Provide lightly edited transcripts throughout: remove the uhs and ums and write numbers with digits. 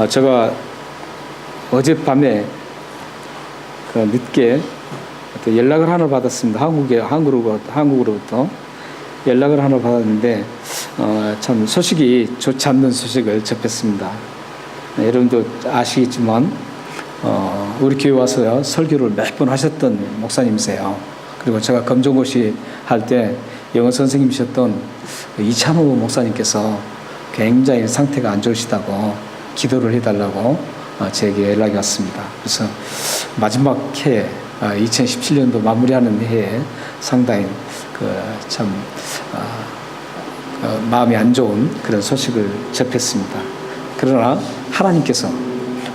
제가 어젯밤에 늦게 연락을 하나 받았습니다. 한국으로부터 연락을 하나 받았는데 참 소식이 좋지 않는 소식을 접했습니다. 여러분도 아시겠지만 우리 교회 와서 설교를 몇 번 하셨던 목사님이세요. 그리고 제가 검정고시 할 때 영어 선생님이셨던 이찬호 목사님께서 굉장히 상태가 안 좋으시다고 기도를 해달라고 제게 연락이 왔습니다. 그래서 마지막 해 2017년도 마무리하는 해에 상당히 참 마음이 안 좋은 그런 소식을 접했습니다. 그러나 하나님께서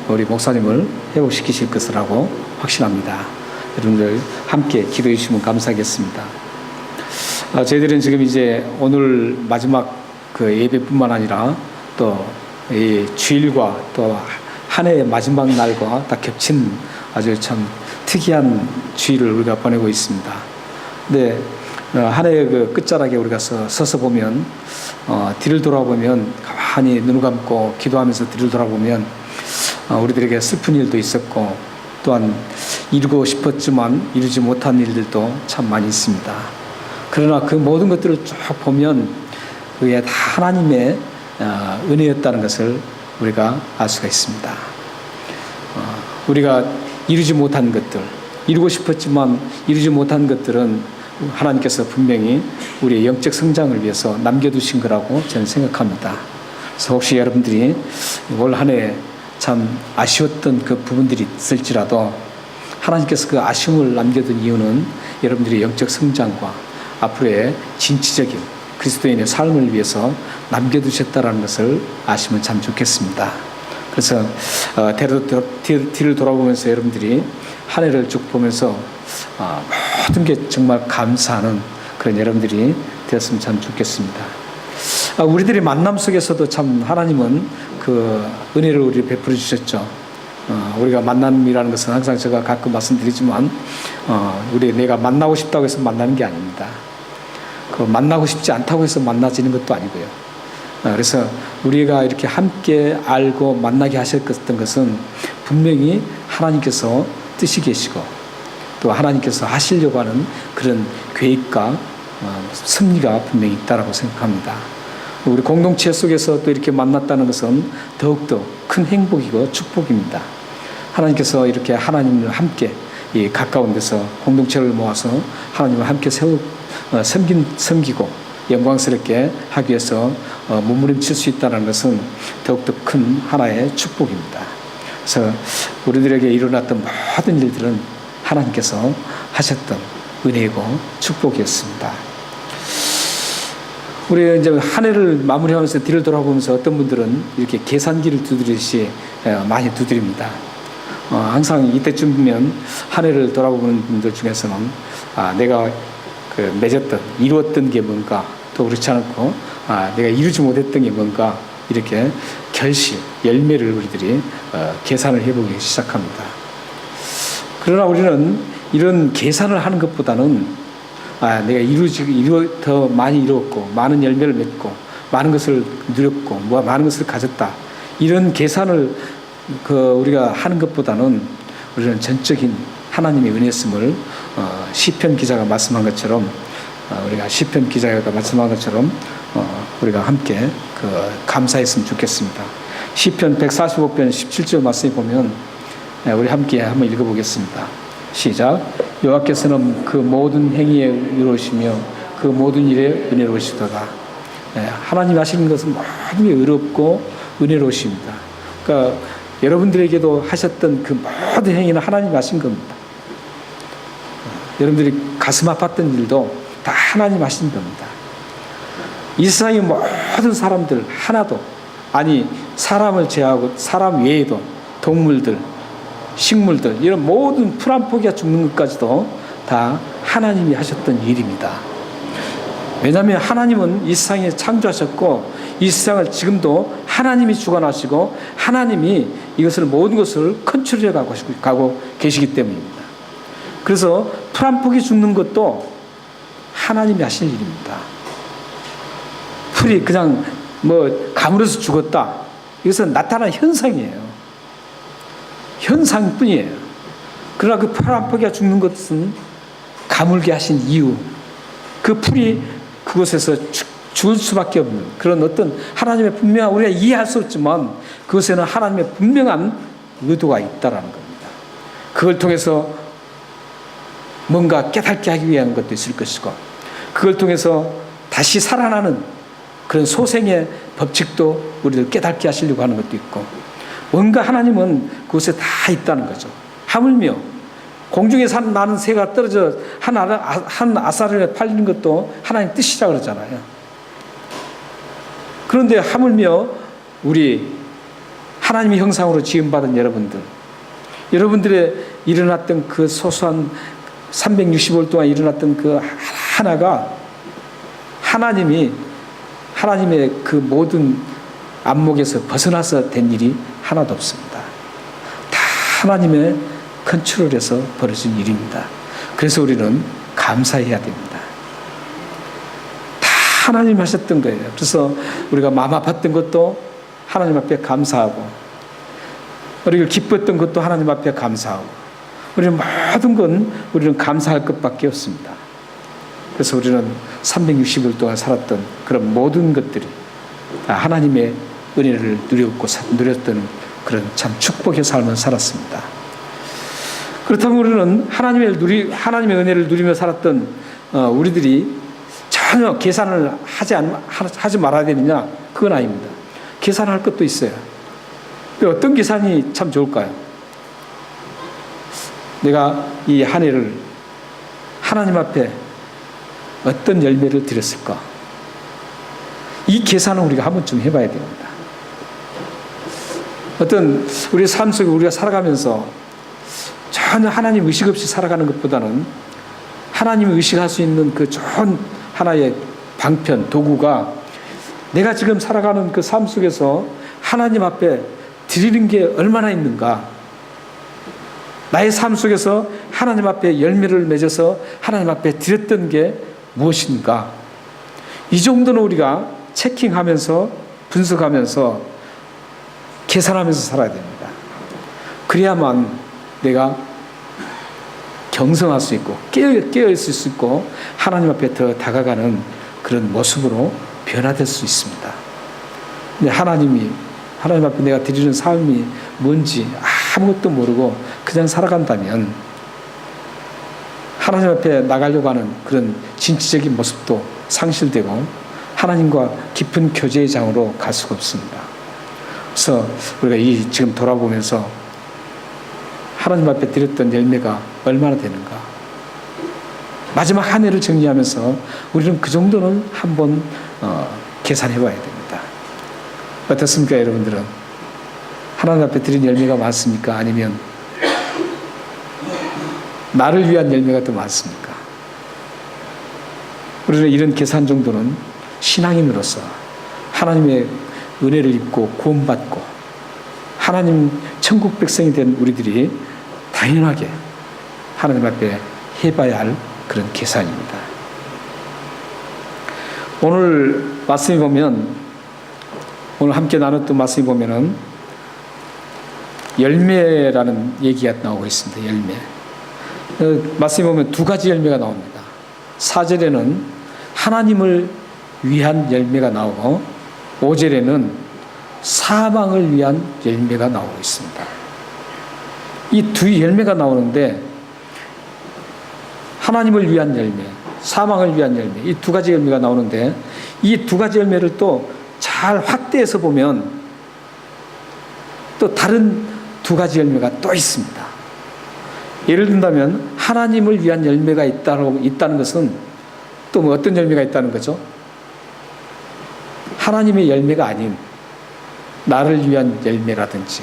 우리 목사님을 회복시키실 것이라고 확신합니다. 여러분들 함께 기도해 주시면 감사하겠습니다. 저희들은 지금 이제 오늘 마지막 예배뿐만 아니라 또 이 주일과 또 한 해의 마지막 날과 딱 겹친 아주 참 특이한 주일을 우리가 보내고 있습니다. 근데 한 해의 끝자락에 우리가 서서 보면 뒤를 돌아보면 가만히 눈을 감고 기도하면서 뒤를 돌아보면 우리들에게 슬픈 일도 있었고 또한 이루고 싶었지만 이루지 못한 일들도 참 많이 있습니다. 그러나 그 모든 것들을 쭉 보면 그게 다 하나님의 은혜였다는 것을 우리가 알 수가 있습니다. 우리가 이루지 못한 것들, 이루고 싶었지만 이루지 못한 것들은 하나님께서 분명히 우리의 영적 성장을 위해서 남겨두신 거라고 저는 생각합니다. 그래서 혹시 여러분들이 올 한 해 참 아쉬웠던 그 부분들이 있을지라도 하나님께서 그 아쉬움을 남겨둔 이유는 여러분들의 영적 성장과 앞으로의 진취적인 그리스도인의 삶을 위해서 남겨두셨다는 것을 아시면 참 좋겠습니다. 그래서 뒤를 돌아보면서 여러분들이 한 해를 쭉 보면서 모든 게 정말 감사하는 그런 여러분들이 되었으면 참 좋겠습니다. 우리들의 만남 속에서도 참 하나님은 그 은혜를 우리 베풀어 주셨죠. 우리가 만남이라는 것은 항상 제가 가끔 말씀드리지만 내가 만나고 싶다고 해서 만나는 게 아닙니다. 만나고 싶지 않다고 해서 만나지는 것도 아니고요. 그래서 우리가 이렇게 함께 알고 만나게 하셨던 것은 분명히 하나님께서 뜻이 계시고 또 하나님께서 하시려고 하는 그런 계획과 섭리가 분명히 있다고 생각합니다. 우리 공동체 속에서 또 이렇게 만났다는 것은 더욱더 큰 행복이고 축복입니다. 하나님께서 이렇게 하나님을 함께 이 가까운 데서 공동체를 모아서 하나님을 함께 섬기고 영광스럽게 하기 위해서 몸부림칠 수 있다는 것은 더욱더 큰 하나의 축복입니다. 그래서 우리들에게 일어났던 모든 일들은 하나님께서 하셨던 은혜이고 축복이었습니다. 우리 이제 한 해를 마무리하면서 뒤를 돌아보면서 어떤 분들은 이렇게 계산기를 두드리듯이 많이 두드립니다. 항상 이때쯤이면 한 해를 돌아보는 분들 중에서는 내가 맺었던 이루었던 게 뭔가 또 그렇지 않고 내가 이루지 못했던 게 뭔가 이렇게 열매를 우리들이 계산을 해보기 시작합니다. 그러나 우리는 이런 계산을 하는 것보다는 내가 더 많이 이루었고 많은 열매를 맺고 많은 것을 누렸고 많은 것을 가졌다 이런 계산을 우리가 하는 것보다는 우리는 전적인 하나님의 은혜였음을 시편 기자가 말씀한 것처럼 우리가 함께 감사했으면 좋겠습니다. 시편 145편 17절 말씀에 보면 우리 함께 한번 읽어보겠습니다. 시작. 여호와께서는 그 모든 행위에 의로우시며 그 모든 일에 은혜로우시도다. 하나님 하시는 것은 모든 게 의롭고 은혜로우십니다. 그러니까 여러분들에게도 하셨던 그 모든 행위는 하나님 하신 겁니다. 여러분들이 가슴 아팠던 일도 다 하나님 하신 겁니다. 이 세상의 모든 사람들 하나도 사람을 제외하고 사람 외에도 동물들, 식물들 이런 모든 풀 한 포기가 죽는 것까지도 다 하나님이 하셨던 일입니다. 왜냐하면 하나님은 이 세상에 창조하셨고 이 세상을 지금도 하나님이 주관하시고 하나님이 이것을 모든 것을 컨트롤해 가고 계시기 때문입니다. 그래서 풀 한 포기 죽는 것도 하나님이 하신 일입니다. 풀이 그냥 가물어서 죽었다 이것은 나타나는 현상이에요. 현상뿐이에요. 그러나 그 풀 한 포기가 죽는 것은 가물게 하신 이유, 그 풀이 그곳에서 죽을 수밖에 없는 그런 어떤 하나님의 분명한, 우리가 이해할 수 없지만 그것에는 하나님의 분명한 의도가 있다라는 겁니다. 그걸 통해서 뭔가 깨닫게 하기 위한 것도 있을 것이고, 그걸 통해서 다시 살아나는 그런 소생의 법칙도 우리를 깨닫게 하시려고 하는 것도 있고, 뭔가 하나님은 그곳에 다 있다는 거죠. 하물며 공중에 나는 새가 떨어져 한 아사르에 팔리는 것도 하나님 뜻이라 그러잖아요. 그런데 하물며 우리 하나님의 형상으로 지음받은 여러분들의 일어났던 그 소소한 365일 동안 일어났던 그 하나가 하나님의 그 모든 안목에서 벗어나서 된 일이 하나도 없습니다. 다 하나님의 컨트롤에서 벌어진 일입니다. 그래서 우리는 감사해야 됩니다. 다 하나님 하셨던 거예요. 그래서 우리가 마음 아팠던 것도 하나님 앞에 감사하고, 우리가 기뻤던 것도 하나님 앞에 감사하고, 우리는 모든 건 우리는 감사할 것밖에 없습니다. 그래서 우리는 360일 동안 살았던 그런 모든 것들이 다 하나님의 은혜를 누렸던 그런 참 축복의 삶을 살았습니다. 그렇다면 우리는 하나님의 은혜를 누리며 살았던 우리들이 전혀 계산을 하지 말아야 되느냐? 그건 아닙니다. 계산할 것도 있어요. 어떤 계산이 참 좋을까요? 내가 이 한 해를 하나님 앞에 어떤 열매를 드렸을까? 이 계산을 우리가 한 번쯤 해봐야 됩니다. 어떤 우리의 삶 속에 우리가 살아가면서 전혀 하나님 의식 없이 살아가는 것보다는 하나님을 의식할 수 있는 그 좋은 하나의 방편, 도구가 내가 지금 살아가는 그 삶 속에서 하나님 앞에 드리는 게 얼마나 있는가? 나의 삶 속에서 하나님 앞에 열매를 맺어서 하나님 앞에 드렸던 게 무엇인가? 이 정도는 우리가 체킹하면서 분석하면서 계산하면서 살아야 됩니다. 그래야만 내가 경성할 수 있고 깨어있을 수 있고 하나님 앞에 더 다가가는 그런 모습으로 변화될 수 있습니다. 근데 하나님 앞에 내가 드리는 삶이 뭔지 아무것도 모르고 그냥 살아간다면 하나님 앞에 나가려고 하는 그런 진취적인 모습도 상실되고 하나님과 깊은 교제의 장으로 갈 수가 없습니다. 그래서 우리가 지금 돌아보면서 하나님 앞에 드렸던 열매가 얼마나 되는가? 마지막 한 해를 정리하면서 우리는 그 정도는 한번 계산해 봐야 됩니다. 어떻습니까, 여러분들은? 하나님 앞에 드린 열매가 많습니까? 아니면 나를 위한 열매가 더 많습니까? 우리는 이런 계산 정도는 신앙인으로서 하나님의 은혜를 입고 구원받고 하나님 천국 백성이 된 우리들이 당연하게 하나님 앞에 해봐야 할 그런 계산입니다. 오늘 말씀에 보면, 오늘 함께 나눴던 말씀에 보면은 열매라는 얘기가 나오고 있습니다. 열매. 말씀에 보면 두 가지 열매가 나옵니다. 4절에는 하나님을 위한 열매가 나오고 5절에는 사망을 위한 열매가 나오고 있습니다. 이 두 열매가 나오는데 하나님을 위한 열매, 사망을 위한 열매, 이 두 가지 열매가 나오는데 이 두 가지 열매를 또 잘 확대해서 보면 또 다른 두 가지 열매가 또 있습니다. 예를 든다면 하나님을 위한 열매가 있다는 것은 또 뭐 어떤 열매가 있다는 거죠? 하나님의 열매가 아닌 나를 위한 열매라든지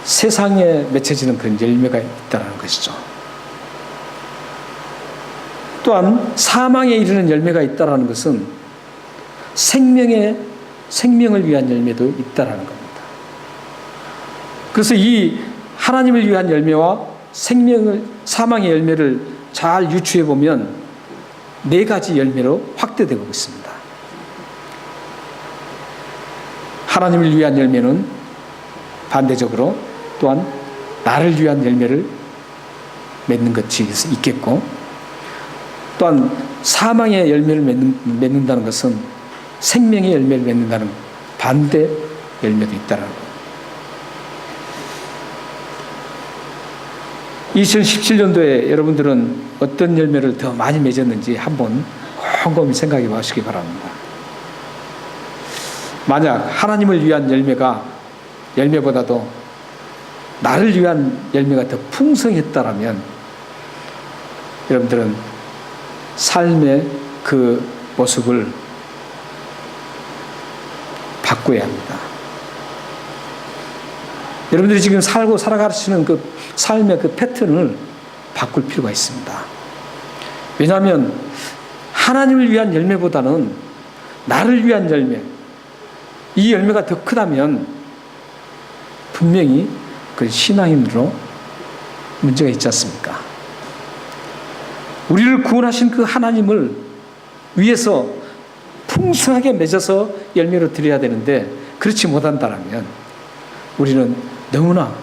세상에 맺혀지는 그런 열매가 있다는 것이죠. 또한 사망에 이르는 열매가 있다는 것은 생명을 위한 열매도 있다는 겁니다. 그래서 이 하나님을 위한 열매와 사망의 열매를 잘 유추해 보면 네 가지 열매로 확대되고 있습니다. 하나님을 위한 열매는 반대적으로 또한 나를 위한 열매를 맺는 것이 있겠고, 또한 사망의 열매를 맺는다는 것은 생명의 열매를 맺는다는 반대 열매도 있다는 것. 2017년도에 여러분들은 어떤 열매를 더 많이 맺었는지 한번 곰곰이 생각해 보시기 바랍니다. 만약 하나님을 위한 열매보다도 나를 위한 열매가 더 풍성했다면 여러분들은 삶의 그 모습을 바꿔야 합니다. 여러분들이 지금 살고 살아가시는 그 삶의 그 패턴을 바꿀 필요가 있습니다. 왜냐하면 하나님을 위한 열매보다는 나를 위한 열매, 이 열매가 더 크다면 분명히 그 신앙인으로 문제가 있지 않습니까? 우리를 구원하신 그 하나님을 위해서 풍성하게 맺어서 열매를 드려야 되는데 그렇지 못한다면 우리는 너무나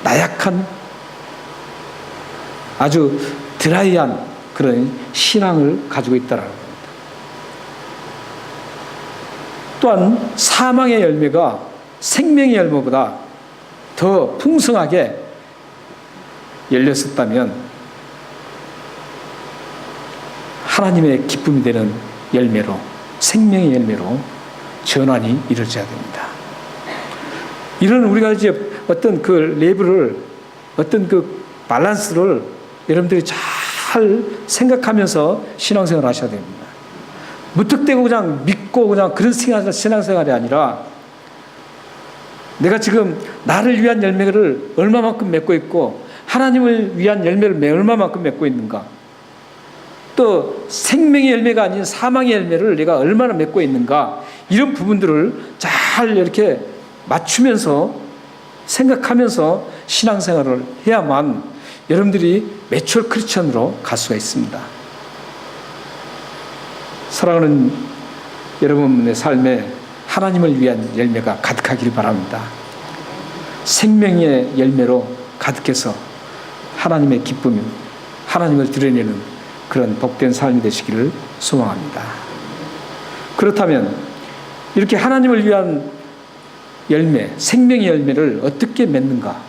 나약한 아주 드라이한 그런 신앙을 가지고 있다는 겁니다. 또한 사망의 열매가 생명의 열매보다 더 풍성하게 열렸었다면 하나님의 기쁨이 되는 열매로, 생명의 열매로 전환이 이루어져야 됩니다. 이런 우리가 이제 어떤 그 레벨을, 어떤 그 밸런스를 여러분들이 잘 생각하면서 신앙생활을 하셔야 됩니다. 무턱대고 그냥 믿고 그냥 그런 신앙생활이 아니라 내가 지금 나를 위한 열매를 얼마만큼 맺고 있고 하나님을 위한 열매를 얼마만큼 맺고 있는가, 또 생명의 열매가 아닌 사망의 열매를 내가 얼마나 맺고 있는가, 이런 부분들을 잘 이렇게 맞추면서 생각하면서 신앙생활을 해야만 여러분들이 매추얼 크리스천으로 갈 수가 있습니다. 사랑하는 여러분의 삶에 하나님을 위한 열매가 가득하기를 바랍니다. 생명의 열매로 가득해서 하나님의 기쁨, 하나님을 드러내는 그런 복된 삶이 되시기를 소망합니다. 그렇다면 이렇게 하나님을 위한 열매, 생명의 열매를 어떻게 맺는가?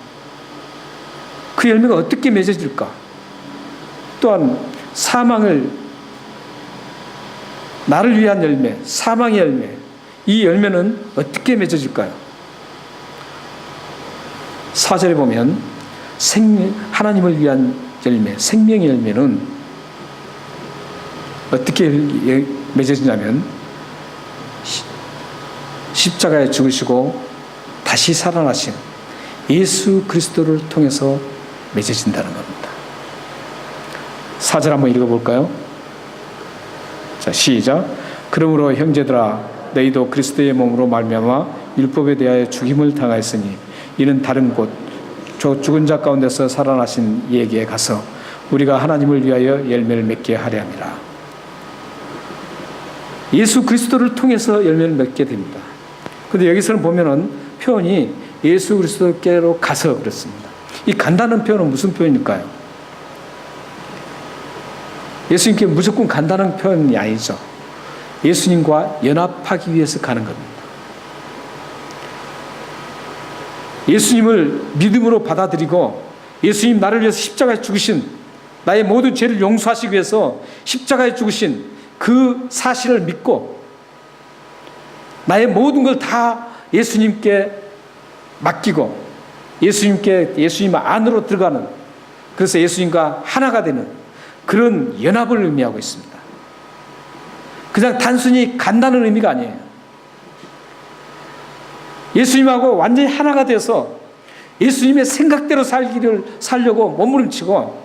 그 열매가 어떻게 맺어질까? 또한 나를 위한 열매, 사망의 열매, 이 열매는 어떻게 맺어질까요? 4절에 보면 하나님을 위한 열매, 생명의 열매는 어떻게 맺어지냐면 십자가에 죽으시고 다시 살아나신 예수 그리스도를 통해서 맺어진다는 겁니다. 4절 한번 읽어볼까요? 자, 시작. 그러므로 형제들아, 너희도 그리스도의 몸으로 말미암아 율법에 대하여 죽임을 당하였으니 이는 다른 곳 죽은 자 가운데서 살아나신 이에게 가서 우리가 하나님을 위하여 열매를 맺게 하려 함이라. 예수 그리스도를 통해서 열매를 맺게 됩니다. 그런데 여기서는 보면은 표현이 예수 그리스도께로 가서 그렇습니다. 이 간다는 표현은 무슨 표현일까요? 예수님께 무조건 간다는 표현이 아니죠. 예수님과 연합하기 위해서 가는 겁니다. 예수님을 믿음으로 받아들이고 예수님 나를 위해서 십자가에 죽으신, 나의 모든 죄를 용서하시기 위해서 십자가에 죽으신 그 사실을 믿고 나의 모든 걸 다 예수님께 맡기고 예수님 안으로 들어가는, 그래서 예수님과 하나가 되는 그런 연합을 의미하고 있습니다. 그냥 단순히 간다는 의미가 아니에요. 예수님하고 완전히 하나가 돼서 예수님의 생각대로 살려고 몸부림치고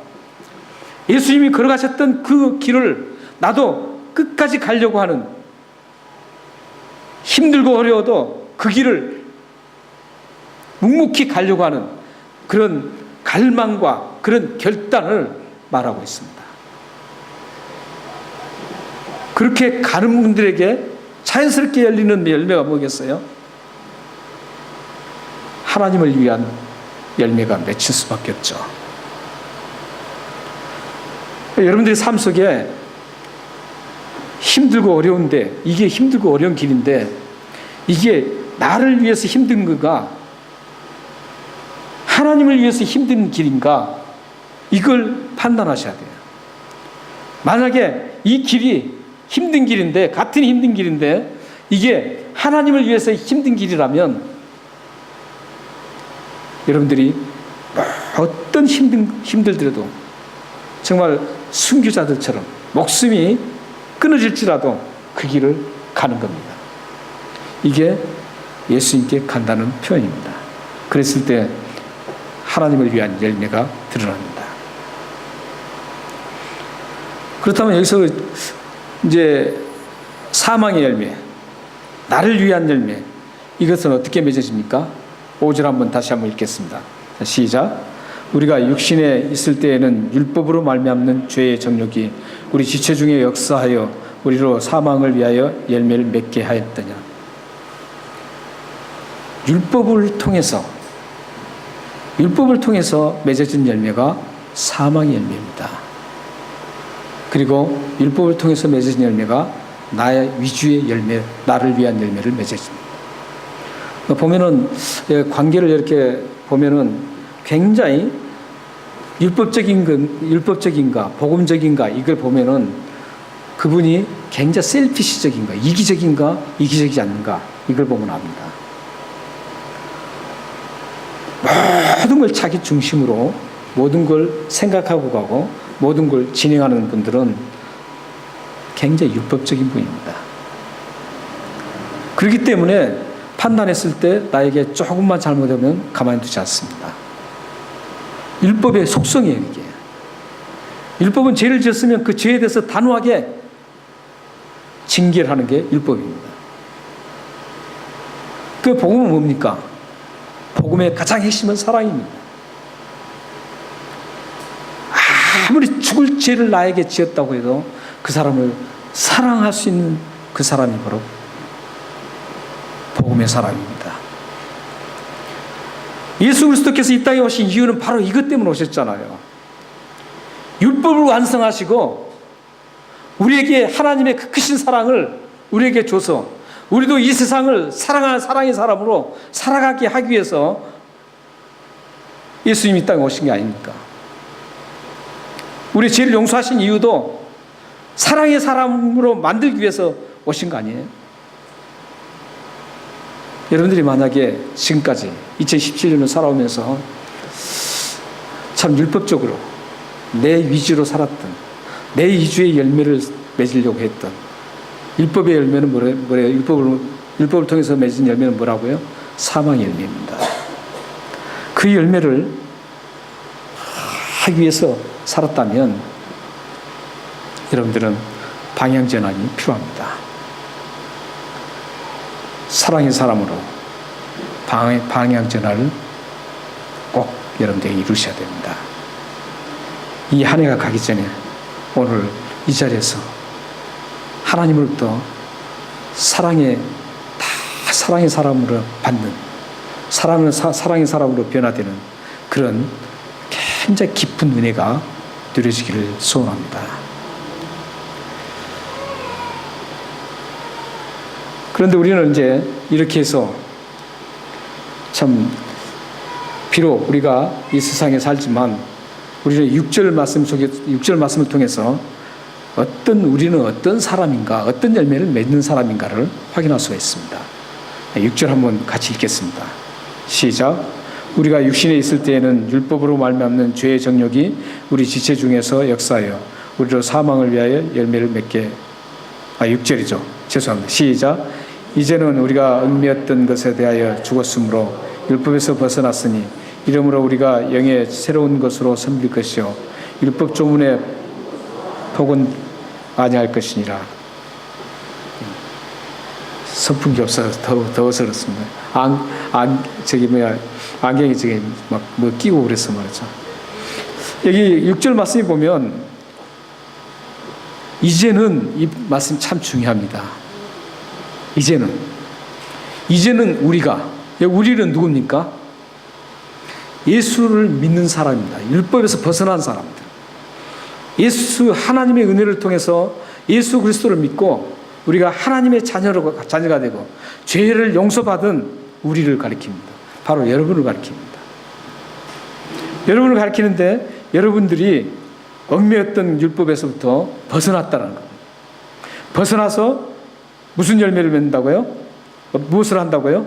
예수님이 걸어가셨던 그 길을 나도 끝까지 가려고 하는, 힘들고 어려워도 그 길을 묵묵히 가려고 하는 그런 갈망과 그런 결단을 말하고 있습니다. 그렇게 가는 분들에게 자연스럽게 열리는 열매가 뭐겠어요? 하나님을 위한 열매가 맺힐 수밖에 없죠. 여러분들의 삶 속에 힘들고 어려운데, 이게 힘들고 어려운 길인데 이게 나를 위해서 힘든 건가, 하나님을 위해서 힘든 길인가, 이걸 판단하셔야 돼요. 만약에 이 길이 힘든 길인데, 같은 힘든 길인데 이게 하나님을 위해서 힘든 길이라면 여러분들이 어떤 힘들더라도 정말 순교자들처럼 목숨이 끊어질지라도 그 길을 가는 겁니다. 이게 예수님께 간다는 표현입니다. 그랬을 때 하나님을 위한 열매가 드러납니다. 그렇다면 여기서 이제 사망의 열매, 나를 위한 열매, 이것은 어떻게 맺어집니까? 5절 한번 다시 한번 읽겠습니다. 시작. 우리가 육신에 있을 때에는 율법으로 말미암는 죄의 정욕이 우리 지체 중에 역사하여 우리로 사망을 위하여 열매를 맺게 하였더냐. 율법을 통해서 맺어진 열매가 사망의 열매입니다. 그리고 율법을 통해서 맺어진 열매가 나의 위주의 열매, 나를 위한 열매를 맺어집니다. 보면은 관계를 이렇게 보면은 굉장히 율법적인가 복음적인가, 이걸 보면은 그분이 굉장히 셀피시적인가, 이기적인가 이기적이지 않는가, 이걸 보면 압니다. 모든 걸 자기 중심으로 모든 걸 생각하고 가고 모든 걸 진행하는 분들은 굉장히 율법적인 분입니다. 그렇기 때문에 판단했을 때 나에게 조금만 잘못하면 가만히 두지 않습니다. 율법의 속성이에요, 이게. 율법은 죄를 지었으면 그 죄에 대해서 단호하게 징계를 하는 게 율법입니다. 그 복음은 뭡니까? 복음의 가장 핵심은 사랑입니다. 아무리 죽을 죄를 나에게 지었다고 해도 그 사람을 사랑할 수 있는 그 사람이 바로 복음의 사랑입니다. 예수 그리스도께서 이 땅에 오신 이유는 바로 이것 때문에 오셨잖아요. 율법을 완성하시고 우리에게 하나님의 그 크신 사랑을 우리에게 줘서 우리도 이 세상을 사랑하는 사랑의 사람으로 살아가게 하기 위해서 예수님이 이 땅에 오신 게 아닙니까? 우리 죄를 용서하신 이유도 사랑의 사람으로 만들기 위해서 오신 거 아니에요? 여러분들이 만약에 지금까지 2017년을 살아오면서 참 율법적으로 내 위주로 살았던, 내 위주의 열매를 맺으려고 했던, 율법의 열매는 뭐래요? 율법을 통해서 맺은 열매는 뭐라고요? 사망의 열매입니다. 그 열매를 하기 위해서 살았다면 여러분들은 방향전환이 필요합니다. 사랑의 사람으로 방향전환을 꼭 여러분들이 이루셔야 됩니다. 이 한 해가 가기 전에 오늘 이 자리에서 하나님으로부터 사랑의 사람으로 받는, 사랑의 사람으로 변화되는 그런 굉장히 깊은 은혜가 누려지기를 소원합니다. 그런데 우리는 이제 이렇게 해서 참 비록 우리가 이 세상에 살지만 우리는 6절 말씀을 통해서 우리는 어떤 사람인가, 어떤 열매를 맺는 사람인가를 확인할 수가 있습니다. 6절 한번 같이 읽겠습니다. 시작. 우리가 육신에 있을 때에는 율법으로 말미암는 죄의 정욕이 우리 지체 중에서 역사하여 우리로 사망을 위하여 열매를 맺게. 6절이죠. 죄송합니다. 시작. 이제는 우리가 얽매였던 것에 대하여 죽었으므로 율법에서 벗어났으니 이러므로 우리가 영의 새로운 것으로 섬길 것이요 율법 조문의 복은 아니할 것이니라. 선풍기 없어서 더워서 그렇습니다. 안경이 저기 막 뭐 끼고 그래서 말이죠. 여기 6절 말씀에 보면 이제는 이 말씀 참 중요합니다. 이제는 우리는 누굽니까? 예수를 믿는 사람입니다. 율법에서 벗어난 사람들. 하나님의 은혜를 통해서 예수 그리스도를 믿고 우리가 하나님의 자녀가 되고 죄를 용서받은 우리를 가리킵니다. 바로 여러분을 가리킵니다. 여러분을 가리키는데 여러분들이 얽매였던 율법에서부터 벗어났다는 겁니다. 벗어나서 무슨 열매를 맺는다고요? 무엇을 한다고요?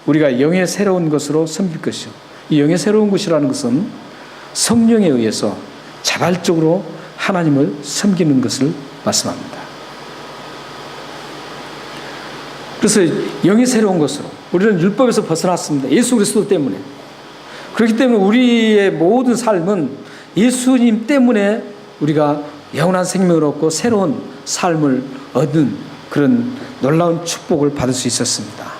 우리가 영의 새로운 것으로 섬길 것이요. 이 영의 새로운 것이라는 것은 성령에 의해서 자발적으로 하나님을 섬기는 것을 말씀합니다. 그래서 영의 새로운 것으로 우리는 율법에서 벗어났습니다. 예수 그리스도 때문에. 그렇기 때문에 우리의 모든 삶은 예수님 때문에 우리가 영원한 생명을 얻고 새로운 삶을 얻는 그런 놀라운 축복을 받을 수 있었습니다.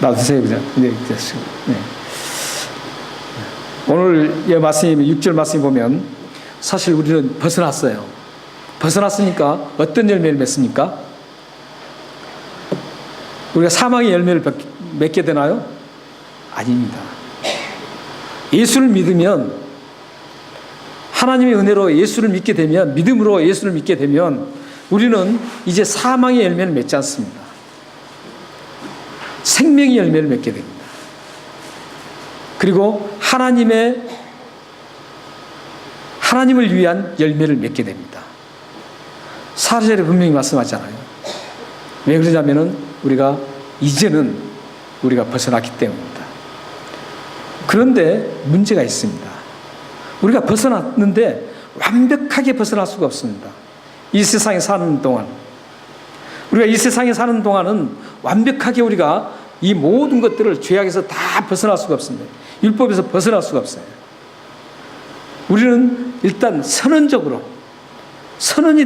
놔두세요, 그냥. 네. 오늘 이 말씀, 6절 말씀 보면 사실 우리는 벗어났어요. 벗어났으니까 어떤 열매를 맺습니까? 우리가 사망의 열매를 맺게 되나요? 아닙니다. 예수를 믿으면, 하나님의 은혜로 예수를 믿게 되면, 믿음으로 예수를 믿게 되면 우리는 이제 사망의 열매를 맺지 않습니다. 생명의 열매를 맺게 됩니다. 그리고 하나님을 위한 열매를 맺게 됩니다. 4절에 분명히 말씀하잖아요. 왜 그러냐면은 이제는 우리가 벗어났기 때문입니다. 그런데 문제가 있습니다. 우리가 벗어났는데 완벽하게 벗어날 수가 없습니다. 이 세상에 사는 동안, 우리가 이 세상에 사는 동안은 완벽하게 우리가 이 모든 것들을 죄악에서 다 벗어날 수가 없습니다. 율법에서 벗어날 수가 없어요. 우리는 일단 선언이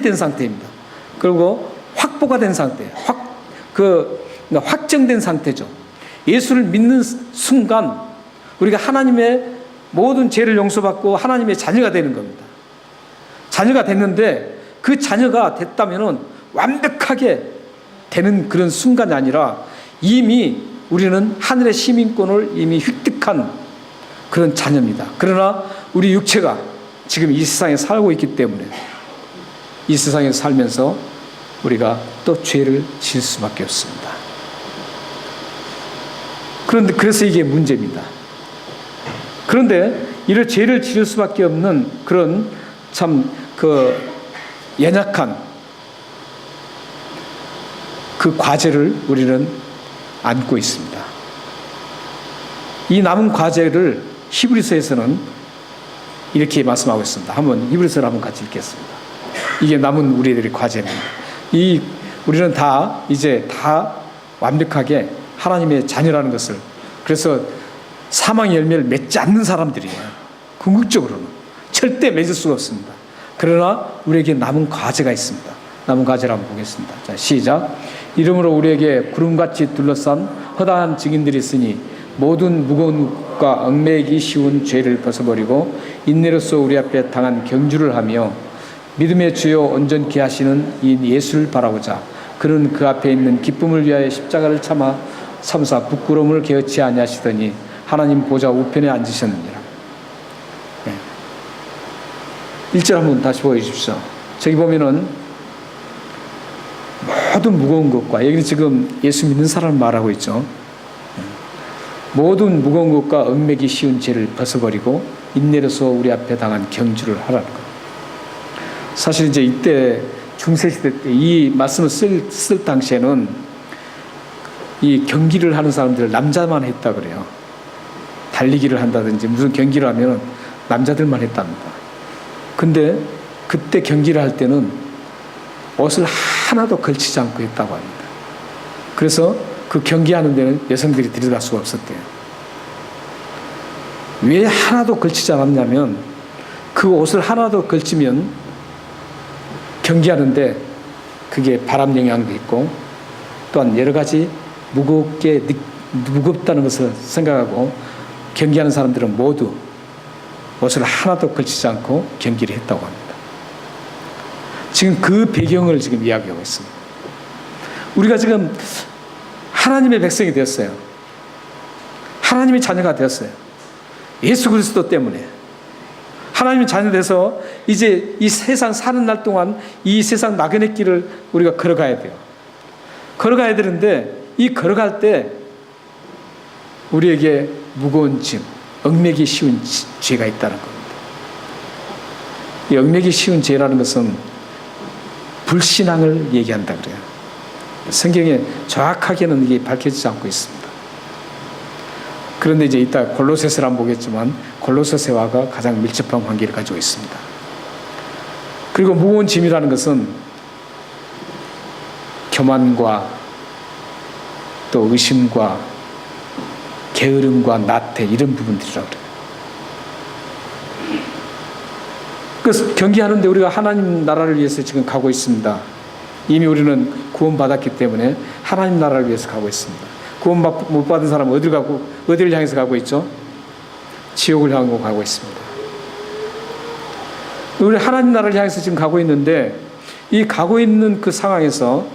된 상태입니다. 그리고 확보가 된 상태, 확정된 상태죠. 예수를 믿는 순간 우리가 하나님의 모든 죄를 용서받고 하나님의 자녀가 되는 겁니다. 자녀가 됐는데 그 자녀가 됐다면은 완벽하게 되는 그런 순간이 아니라 이미 우리는 하늘의 시민권을 이미 획득한 그런 자녀입니다. 그러나 우리 육체가 지금 이 세상에 살고 있기 때문에 이 세상에 살면서 우리가 또 죄를 지을 수밖에 없습니다. 그래서 이게 문제입니다. 그런데 이를 죄를 지을 수밖에 없는 그런 연약한 그 과제를 우리는 안고 있습니다. 이 남은 과제를 히브리서에서는 이렇게 말씀하고 있습니다. 한번 히브리서를 한번 같이 읽겠습니다. 이게 남은 우리들의 과제입니다. 우리는 이제 다 완벽하게 하나님의 자녀라는 것을, 그래서 사망의 열매를 맺지 않는 사람들이에요. 궁극적으로는 절대 맺을 수가 없습니다. 그러나 우리에게 남은 과제가 있습니다. 남은 과제를 한번 보겠습니다. 자, 시작. 이러므로 우리에게 구름같이 둘러싼 허다한 증인들이 있으니 모든 무거운 것과 얽매이기 쉬운 죄를 벗어버리고 인내로써 우리 앞에 당한 경주를 하며 믿음의 주요 온전케 하시는 이 예수를 바라보자. 그는 그 앞에 있는 기쁨을 위하여 십자가를 참사 부끄러움을 개의치 아니하시더니 하나님 보좌 우편에 앉으셨느니라. 네. 1절 한번 다시 보여주십시오. 저기 보면은 모든 무거운 것과, 여기는 지금 예수 믿는 사람을 말하고 있죠. 모든 무거운 것과 얽매기 쉬운 죄를 벗어버리고 인내로서 우리 앞에 당한 경주를 하라는 것. 사실 이제 이때 중세시대 때 이 말씀을 쓸 당시에는 이 경기를 하는 사람들을 남자만 했다 그래요. 달리기를 한다든지 무슨 경기를 하면 남자들만 했답니다. 근데 그때 경기를 할 때는 옷을 하나도 걸치지 않고 했다고 합니다. 그래서 그 경기하는 데는 여성들이 들어갈 수가 없었대요. 왜 하나도 걸치지 않았냐면 그 옷을 하나도 걸치면 경기하는데 그게 바람 영향도 있고 또한 여러 가지 무겁다는 것을 생각하고 경기하는 사람들은 모두 옷을 하나도 걸치지 않고 경기를 했다고 합니다. 지금 그 배경을 지금 이야기하고 있습니다. 우리가 지금 하나님의 백성이 되었어요. 하나님의 자녀가 되었어요. 예수 그리스도 때문에. 하나님의 자녀 돼서 이제 이 세상 사는 날 동안 이 세상 나그네 길을 우리가 걸어가야 돼요. 걸어가야 되는데 이 걸어갈 때 우리에게 무거운 짐, 얽매기 쉬운 죄가 있다는 겁니다. 이 얽매기 쉬운 죄라는 것은 불신앙을 얘기한다 그래요. 성경에 정확하게는 이게 밝혀지지 않고 있습니다. 그런데 이제 이따 골로새서를 한번 보겠지만 골로새서와가 가장 밀접한 관계를 가지고 있습니다. 그리고 무거운 짐이라는 것은 교만과 또 의심과 게으름과 나태 이런 부분들이라고 그래요. 그래서 경계하는데 우리가 하나님 나라를 위해서 지금 가고 있습니다. 이미 우리는 구원받았기 때문에 하나님 나라를 위해서 가고 있습니다. 구원 못 받은 사람은 어디를 향해서 가고 있죠? 지옥을 향하고 가고 있습니다. 우리 하나님 나라를 향해서 지금 가고 있는데 이 가고 있는 그 상황에서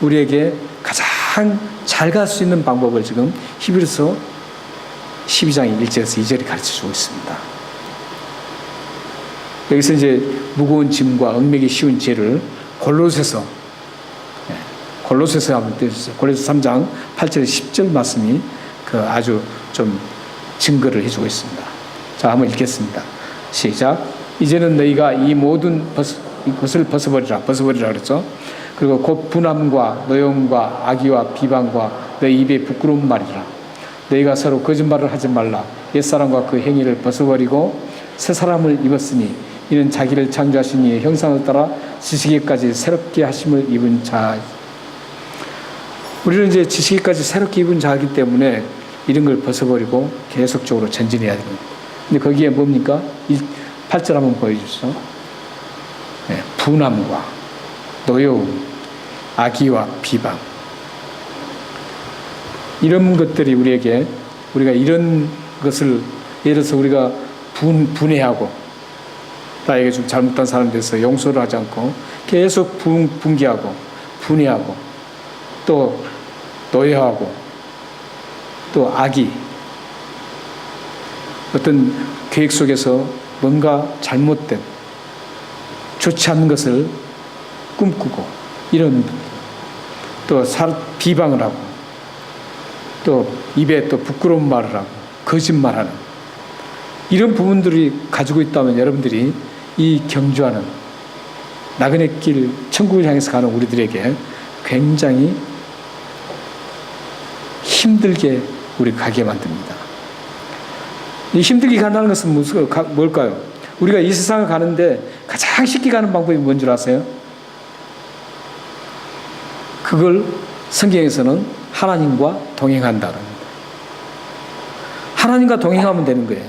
우리에게 가장 잘 갈 수 있는 방법을 지금 히브리서 12장 1절에서 2절이 가르쳐주고 있습니다. 여기서 이제 무거운 짐과 얽매기 쉬운 죄를 골로새서 한번 떼주세요. 골로새 3장 8절에 10절 말씀이 그 아주 좀 증거를 해주고 있습니다. 자, 한번 읽겠습니다. 시작. 이제는 너희가 이 모든 것을 벗어버리라 그랬죠. 그리고 곧 분함과 노여움과 악의와 비방과 너희 입에 부끄러운 말이라. 너희가 서로 거짓말을 하지 말라. 옛사람과 그 행위를 벗어버리고 새 사람을 입었으니 이는 자기를 창조하신 이의 형상을 따라 지식에까지 새롭게 하심을 입은 자. 우리는 이제 지식에까지 새롭게 입은 자이기 때문에 이런 걸 벗어버리고 계속적으로 전진해야 됩니다. 근데 거기에 뭡니까? 8절 한번 보여주시죠. 네, 분함과 노여움, 악의와 비방. 이런 것들이 우리가 이런 것을 예를 들어서 우리가 분해하고 나에게 좀 잘못한 사람에 대해서 용서를 하지 않고 계속 분개하고 분해하고 또 노예하고 또 악의 어떤 계획 속에서 뭔가 잘못된 좋지 않은 것을 꿈꾸고 이런 또 비방을 하고 또 입에 또 부끄러운 말을 하고 거짓말하는 이런 부분들이 가지고 있다면 여러분들이 이 경주하는 나그네 길 천국을 향해서 가는 우리들에게 굉장히 힘들게 우리 가게 만듭니다. 이 힘들게 간다는 것은 뭘까요? 우리가 이 세상을 가는데 가장 쉽게 가는 방법이 뭔 줄 아세요? 그걸 성경에서는 하나님과 동행한다는 겁니다. 하나님과 동행하면 되는 거예요.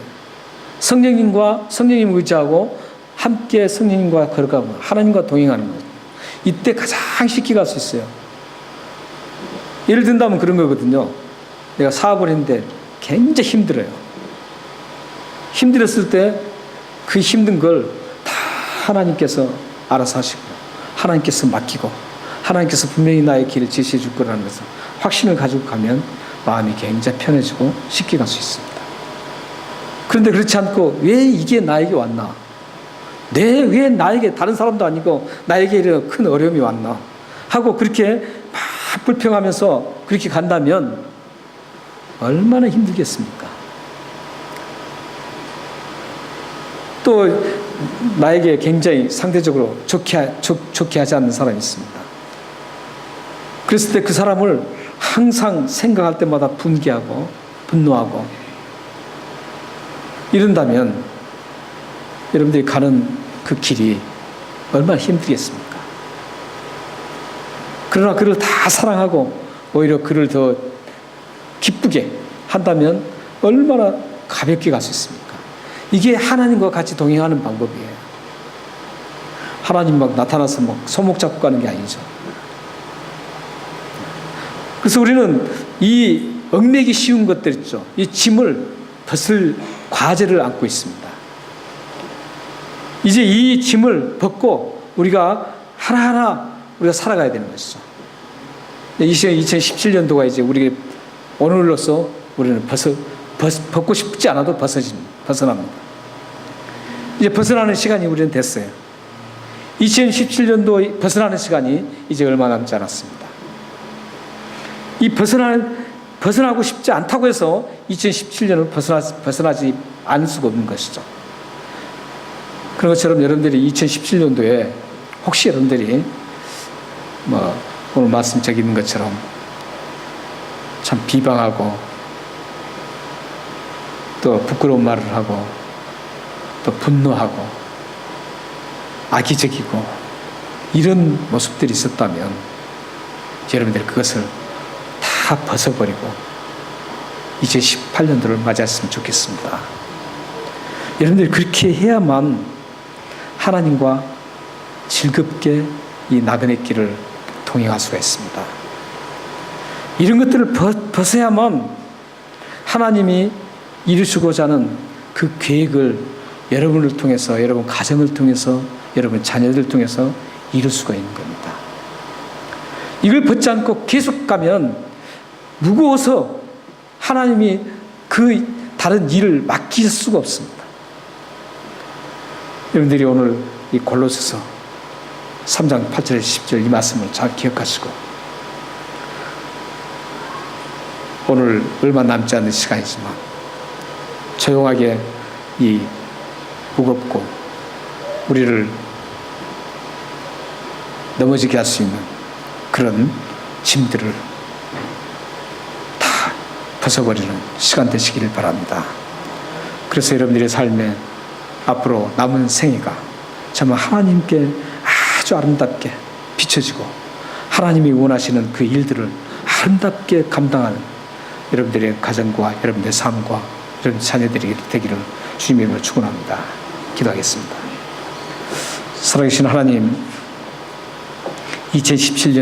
성령님 의지하고 함께 성령님과 걸어가면 하나님과 동행하는 거예요. 이때 가장 쉽게 갈 수 있어요. 예를 든다면 그런 거거든요. 내가 사업을 했는데 굉장히 힘들어요. 힘들었을 때 그 힘든 걸 다 하나님께서 알아서 하시고 하나님께서 맡기고 하나님께서 분명히 나의 길을 제시해 줄 거라는 것을 확신을 가지고 가면 마음이 굉장히 편해지고 쉽게 갈 수 있습니다. 그런데 그렇지 않고 왜 이게 나에게 왔나? 왜 나에게 다른 사람도 아니고 나에게 이런 큰 어려움이 왔나? 하고 그렇게 막 불평하면서 그렇게 간다면 얼마나 힘들겠습니까? 또 나에게 굉장히 상대적으로 좋게 하지 않는 사람이 있습니다. 그랬을 때 그 사람을 항상 생각할 때마다 분개하고 분노하고 이런다면 여러분들이 가는 그 길이 얼마나 힘들겠습니까? 그러나 그를 다 사랑하고 오히려 그를 더 기쁘게 한다면 얼마나 가볍게 갈 수 있습니까? 이게 하나님과 같이 동행하는 방법이에요. 하나님 막 나타나서 막 손목 잡고 가는 게 아니죠. 그래서 우리는 이 얽매기 쉬운 것들 있죠. 이 짐을 벗을 과제를 안고 있습니다. 이제 이 짐을 벗고 우리가 하나하나 우리가 살아가야 되는 것이죠. 2017년도가 이제 우리 오늘로서 우리는 벗고 싶지 않아도 벗어납니다. 이제 벗어나는 시간이 우리는 됐어요. 2017년도 벗어나는 시간이 이제 얼마 남지 않았습니다. 이 벗어나고 싶지 않다고 해서 2017년을 벗어나지 않을 수가 없는 것이죠. 그런 것처럼 여러분들이 2017년도에 혹시 여러분들이 오늘 말씀 적에 있는 것처럼 참 비방하고 또 부끄러운 말을 하고 또 분노하고 악의적이고 이런 모습들이 있었다면 여러분들이 그것을 다 벗어버리고 이제 18년도를 맞이했으면 좋겠습니다. 여러분들이 그렇게 해야만 하나님과 즐겁게 이 나그네 길을 통행할 수가 있습니다. 이런 것들을 벗어야만 하나님이 이루시고자 하는 그 계획을 여러분을 통해서, 여러분 가정을 통해서, 여러분 자녀들을 통해서 이룰 수가 있는 겁니다. 이걸 벗지 않고 계속 가면 무거워서 하나님이 그 다른 일을 맡길 수가 없습니다. 여러분들이 오늘 이 골로새서 3장 8절 10절 이 말씀을 잘 기억하시고 오늘 얼마 남지 않은 시간이지만 조용하게 이 무겁고 우리를 넘어지게 할 수 있는 그런 짐들을 다 벗어버리는 시간 되시기를 바랍니다. 그래서 여러분들의 삶에 앞으로 남은 생애가 정말 하나님께 아주 아름답게 비춰지고 하나님이 원하시는 그 일들을 아름답게 감당하는 여러분들의 가정과 여러분들의 삶과 여러분 자녀들이 되기를 주님의 이름으로 축원합니다. 기도하겠습니다. 살아계신 하나님, 2017년